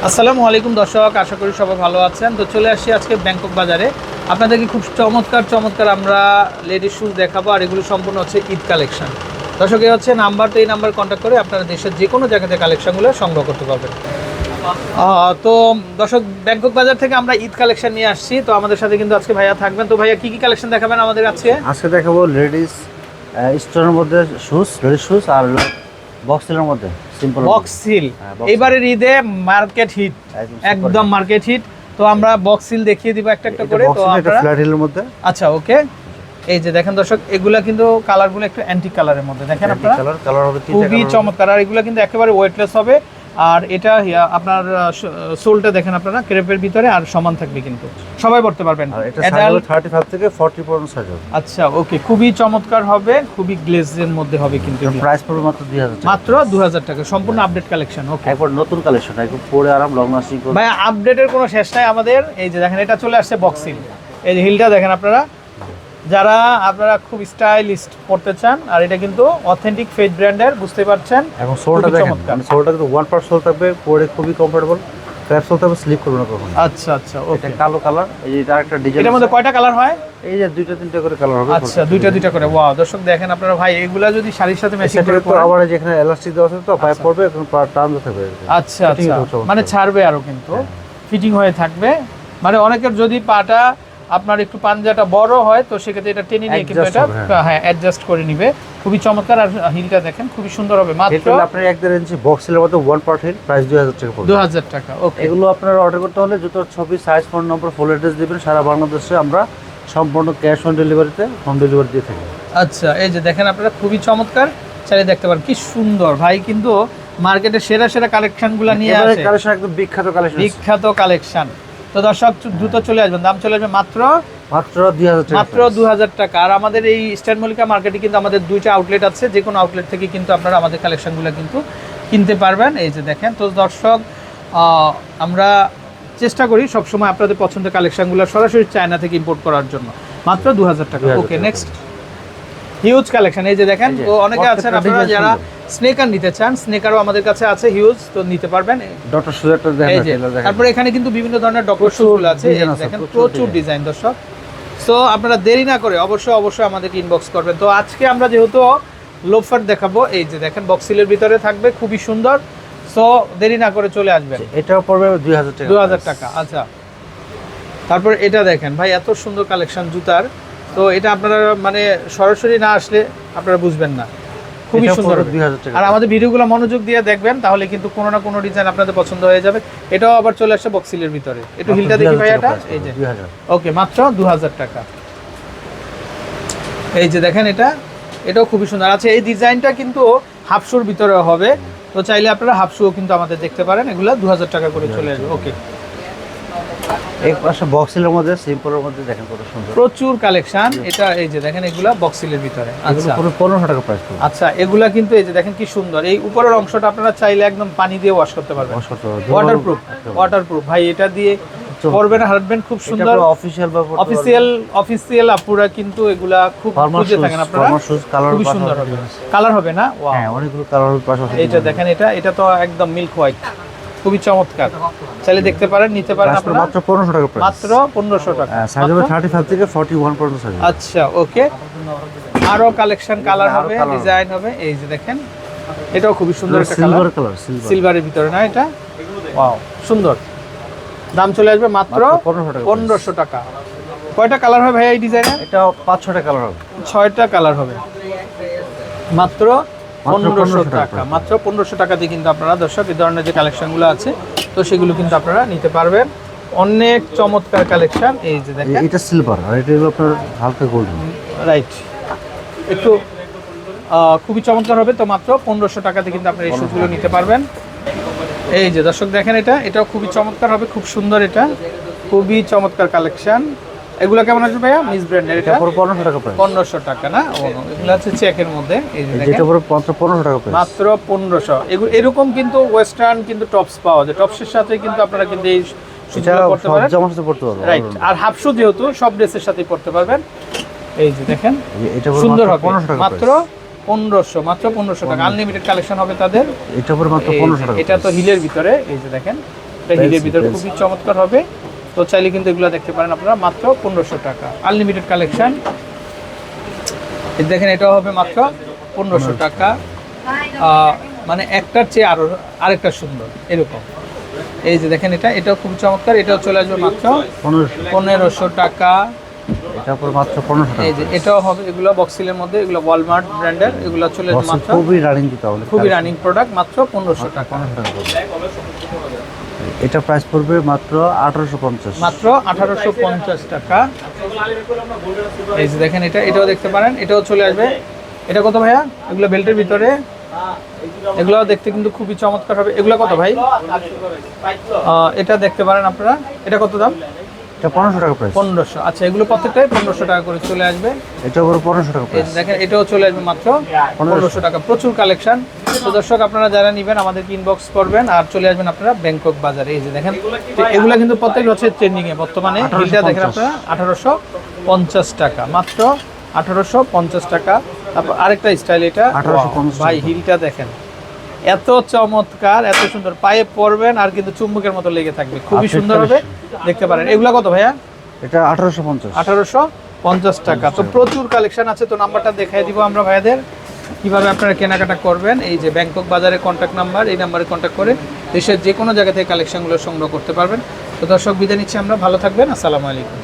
আসসালামু আলাইকুম দর্শক, আশা করি সবাই ভালো আছেন। তো চলে আসছি আজকে ব্যাংকক বাজারে। আপনাদেরকে খুব চমৎকার চমৎকার আমরা লেডিস শুজ দেখাবো, আর এগুলো সম্পূর্ণ হচ্ছে ঈদ কালেকশন। দর্শক এই হচ্ছে নাম্বার, তো এই নাম্বার কন্ট্যাক্ট করে আপনারা দেশের যে কোনো জায়গাতে কালেকশনগুলো সংগ্রহ করতে পারবেন। তো দর্শক, ব্যাংকক বাজার থেকে আমরা ঈদ কালেকশন নিয়ে আসছি। তো আমাদের সাথে কিন্তু আজকে ভাইয়া থাকবেন। তো ভাইয়া কি কি কালেকশন দেখাবেন আমাদের আজকে? আজকে দেখাবো লেডিস স্টোনের মধ্যে শুজ, লেডিস শুজ আর বক্স সিলের মধ্যে সিম্পল বক্স সিল। এবারের ঈদে মার্কেট হিট, একদম মার্কেট হিট। তো আমরা বক্স সিল দেখিয়ে দিব একটা একটা করে। তো এটা ফ্ল্যাট হিলের মধ্যে। আচ্ছা, ওকে। এই যে দেখেন দর্শক, এগুলা কিন্তু কালারগুলো একটু অ্যান্টিক কালারের মধ্যে, দেখেন আপনারা কালার হবে খুবই চমৎকার। আর এগুলা কিন্তু একেবারে ওয়েটলেস হবে। আর এটা আপনার সোলটা দেখেন আপনারা ক্রেপের ভিতরে, আর সমান থাকবে, কিন্তু সবাই পড়তে পারবেন। আর এটা সাইজ হবে 35 থেকে 40 পর্যন্ত সাইজ হবে। আচ্ছা, ওকে, খুবই চমৎকার হবে, খুবই গ্লেজের মধ্যে হবে। কিন্তু প্রাইস পড়বে মাত্র 2000 টাকা। মাত্র 2000 টাকা, সম্পূর্ণ আপডেট কালেকশন। ওকে, একবার নতুন কালেকশন, একদম পরে আরাম লং লাস্টিং করবে। ভাই আপডেটের কোনো শেষ নাই আমাদের। এই যে দেখেন, এটা চলে আসছে বক্স সিল। এই যে হিলটা দেখেন আপনারা, যারা আপনারা খুব স্টাইলিস্ট পড়তে চান। আর এটা কিন্তু অথেন্টিক ফেজ ব্র্যান্ডের, বুঝতে পারছেন। এবং সোলটা দেখেন, সোলটা কিন্তু ওয়ান পার্ট সোল থাকবে, পরে খুবই কমফোর্টেবল। ক্র্যাপ সোল থাকবে, স্লিপ করবে না কখনো। আচ্ছা আচ্ছা, ওকে। এটা কালো কালার, এই যে আরেকটা ডিজাইন। এর মধ্যে কয়টা কালার হয়? এই যে দুইটা তিনটা করে কালার হবে। আচ্ছা, দুইটা দুইটা করে। ওয়াও, দর্শক দেখেন আপনারা, ভাই এগুলা যদি শাড়ির সাথে ম্যাচিং করে পরে আবার যেখানে এলাস্টিক দেওয়া আছে তো পাইপ পড়বে, এখন টার্ন থাকবে। আচ্ছা আচ্ছা, মানে ছাড়বে আরো, কিন্তু ফিটিং হয়ে থাকবে। মানে অনেকের যদি পাটা আপনার একটু পাঞ্জাটা বড় হয়, তো সেক্ষেত্রে এটা টেনে নিয়ে কিন্তু এটা হ্যাঁ অ্যাডজাস্ট করে নিবে। খুবই চমৎকার। আর হিলটা দেখেন খুবই সুন্দর হবে। মাত্র আপনার 1.5 ইঞ্চি বক্স সিলের মধ্যে ওয়ান পার্ট হিল, প্রাইস 2000 টাকা পড়বে। 2000 টাকা, ওকে। এগুলো আপনারা অর্ডার করতে হলে জুতোর ছবি, সাইজ, ফোন নম্বর, ফুল অ্যাড্রেস দিবেন। সারা বাংলাদেশে আমরা সম্পূর্ণ ক্যাশ অন ডেলিভারিতে হোম ডেলিভারি দিয়ে থাকি। আচ্ছা, এই যে দেখেন আপনারা, খুবই চমৎকার, চাইলে দেখতে পারেন। কি সুন্দর ভাই, কিন্তু মার্কেটে সেরা সেরা কালেকশনগুলো নিয়ে আসে। কালেকশন একদম বিখ্যাত কালেকশন, বিখ্যাত কালেকশন। তো দর্শক দ্রুত চলে আসবেন, দাম চলে আসবে মাত্র 2000 টাকা। মাত্র 2000 টাকা। আর আমাদের এই ইস্টার্ন মল্লিকা মার্কেটে কিন্তু আমাদের দুইটা আউটলেট আছে। যে কোনো আউটলেট থেকে কিন্তু আপনারা আমাদের কালেকশনগুলো কিন্তু কিনতে পারবেন। এই যে দেখেন। তো দর্শক, আমরা চেষ্টা করি সবসময় আপনাদের পছন্দের কালেকশনগুলো সরাসরি চায়না থেকে ইম্পোর্ট করার জন্য। মাত্র 2000 টাকা। ওকে, নেক্সট হিউজ কালেকশন। এই যে দেখেন, তো অনেকে আছেন আপনারা যারা স্নেকার নিতে চান, স্নেকারও আমাদের কাছে আছে হিউজ, তো নিতে পারবেন। ডক্টর সুজাটা দেখেন। তারপরে এখানে কিন্তু বিভিন্ন ধরনের ডক্টর শুগুলো আছে। এই দেখেন, প্রচুর ডিজাইন দর্শক। সো আপনারা দেরি না করে অবশ্যই আমাদেরকে ইনবক্স করবেন। তো আজকে আমরা যেহেতু লোফার দেখাবো, এই যে দেখেন বক্সিলের ভিতরে থাকবে, খুবই সুন্দর। সো দেরি না করে চলে আসবেন। এটাও পড়বে 2000 টাকা। 2000 টাকা, আচ্ছা। তারপর এটা দেখেন ভাই, এত সুন্দর কালেকশন জুতার। তো এটা আপনারা মানে সরাসরি না আসলে আপনারা বুঝবেন না, খুবই সুন্দর। 2000 টাকা। আর আমাদের ভিডিওগুলো মনোযোগ দিয়ে দেখবেন, তাহলে কিন্তু কোনো না কোনো ডিজাইন আপনাদের পছন্দ হয়ে যাবে। এটাও আবার চলে আসছে বক্সিলের ভিতরে। একটু হিলটা দেখি ভাই, এটা এই যে 2000। ওকে, মাত্র 2000 টাকা। এই যে দেখেন, এটাও খুবই সুন্দর আছে। এই ডিজাইনটা কিন্তু হাফশুর ভিতরে হবে, তো চাইলে আপনারা হাফশুও কিন্তু আমাদের দেখতে পারেন। এগুলো 2000 টাকা করে চলে আসবে। ওকে, এক পাশে বক্সিলের মধ্যে, সিম্পলের মধ্যে দেখেন কত সুন্দর, প্রচুর কালেকশন। এটা এই যে দেখেন, এগুলা বক্সিলের ভিতরে। আচ্ছা, পুরো 1500 টাকা প্রাইস পড়বে। আচ্ছা, এগুলা কিন্তু এই যে দেখেন কি সুন্দর। এই উপরের অংশটা আপনারা চাইলে একদম পানি দিয়ে ওয়াশ করতে পারবেন, ওয়াটারপ্রুফ। ভাই এটা দিয়ে পরবেন, হাঁটবেন, খুব সুন্দর। অফিসিয়াল আপুরা কিন্তু এগুলা খুব খুঁজে থাকেন আপনারা। খুবই সুন্দর হবে, কালার হবে না? হ্যাঁ, অনেকগুলো কালার হবে পাশাপাশি। এইটা দেখেন, এটা তো একদম মিল্ক হোয়াইট, খুবই চমৎকার। চাইলে দেখতে পারেন, নিতে পারেন আপনারা। মাত্র 1500 টাকা প্রাইস। মাত্র 1500 টাকা। সাইজ হবে 35 থেকে 41 পর্যন্ত সাইজ। আচ্ছা, ওকে। আরো কালেকশন, কালার হবে, ডিজাইন হবে। এই যে দেখেন, এটাও খুবই সুন্দর একটা কালার, সিলভারের ভিতরে না? এটা ওয়াও, সুন্দর। দাম চলে আসবে মাত্র 1500 টাকা। কয়টা কালার হবে ভাই এই ডিজাইনে? এটা 5-6টা কালার হবে, 6টা কালার হবে। মাত্র 1500 টাকা। মাত্র 1500 টাকা দিয়ে কিন্তু আপনারা দর্শক এই ধরনের যে কালেকশনগুলো আছে, তো সেগুলো কিন্তু আপনারা নিতে পারবেন। অনেক চমৎকার কালেকশন। এই যে দেখেন, এটা সিলভার আর এটা হলো আপনার হালকা গোল্ডেন, রাইট। একটু খুবই চমৎকার হবে। তো মাত্র 1500 টাকাতে কিন্তু আপনারা এই শুজগুলো নিতে পারবেন। এই যে দর্শক দেখেন, এটাও খুবই চমৎকার হবে, খুব সুন্দর। এটা খুবই চমৎকার কালেকশন। এগুলো কেমন আসবে ভাইয়া? মিস ব্র্যান্ডের। এটা 1500 টাকা প্রাইস। 1500 টাকা না? এগুলো হচ্ছে চেকের মধ্যে। এই যে দেখেন, এটা পুরো 1500 টাকা প্রাইস। মাত্র 1500। এরকম কিন্তু ওয়েস্টার্ন কিন্তু টপস পাওয়া যায়। টপসের সাথে কিন্তু আপনারা কিন্তু এই শুজগুলো পড়তে পারেন, জামার সাথে পড়তে পারবেন, রাইট। আর হাফ শু যেহেতু সব ড্রেসের সাথেই পড়তে পারবেন। এই যে দেখেন, এটা সুন্দর হবে। 1500 টাকা মাত্র 1500, মাত্র 1500 টাকা। আনলিমিটেড কালেকশন হবে তাদের। এটা পুরো মাত্র 1500 টাকা। এটা তো হিলের ভিতরে। এই যে দেখেন, এটা হিলের ভিতর খুবই চমৎকার হবে। তো চাইলে কিন্তু এগুলো দেখতে পারেন আপনারা মাত্র 1500 টাকা, আনলিমিটেড কালেকশন। দেখেন এটাও হবে মাত্র 1500 টাকা, মানে একটার চেয়ে আরেকটা সুন্দর এরকম। এই যে দেখেন এটাও খুব চমৎকার, এটাও চলে আসবে মাত্র 1500 টাকা। এটা পর মাত্র 1500 টাকা। এই যে এটাও হবে, এগুলো বক্সিলের মধ্যে, এগুলো ওয়ালমার্ট ব্র্যান্ডের, এগুলো চলে আসবে মাত্র, খুবই রানিং জুতা, বলে খুবই রানিং প্রোডাক্ট, মাত্র 1500 টাকা। এটা প্রাইস পড়বে মাত্র 1850, মাত্র 1850 টাকা। এই যে দেখেন এটাও দেখতে পারেন, এটাও চলে আসবে। এটা কত ভাইয়া? এগুলো বেল্টের ভিতরে, এগুলো দেখতে কিন্তু খুবই চমৎকার হবে। এগুলো কত ভাই? এটা দেখতে পারেন আপনারা, এটা কত দাম? এটা 1500 টাকা প্রাইস। 1500। আচ্ছা, এগুলো প্রত্যেকটাই 1500 টাকা করে চলে আসবে। এটা পুরো 1500 টাকা এই প্রাইস। যে দেখেন এটাও চলে আসবে মাত্র 1500 টাকা। প্রচুর কালেকশন। তো দর্শক আপনারা যারা নেবেন আমাদেরকে ইনবক্স করবেন আর চলে আসবেন আপনারা ব্যাংকক বাজারে। এই যে দেখেন এগুলো কিন্তু প্রত্যেক হচ্ছে ট্রেন্ডিং এ বর্তমানে। হিলটা দেখেন আপনারা 1850 টাকা, মাত্র 1850 টাকা। তারপর আরেকটা স্টাইল, এটা 1850 ভাই হিলটা দেখেন এত চমৎকার, এত সুন্দর, পায়ে পরবেন আর কিন্তু চুম্বকের মতো লেগে থাকবে, খুবই সুন্দর হবে, দেখতে পারেন। এগুলা কত ভাইয়া? এটা 1850। 1850 টাকা। তো প্রচুর কালেকশন আছে। তো নাম্বারটা দেখাই দিব আমরা ভাইয়াদের, কিভাবে আপনারা কেনাকাটা করবেন। এই যে ব্যাংকক বাজারের কন্ট্যাক্ট নাম্বার, এই নাম্বারে কন্ট্যাক্ট করে দেশের যে কোনো জায়গা থেকে কালেকশনগুলো সংগ্রহ করতে পারবেন। তো দর্শক বিদায় নিচ্ছি আমরা, ভালো থাকবেন, আসসালামু আলাইকুম।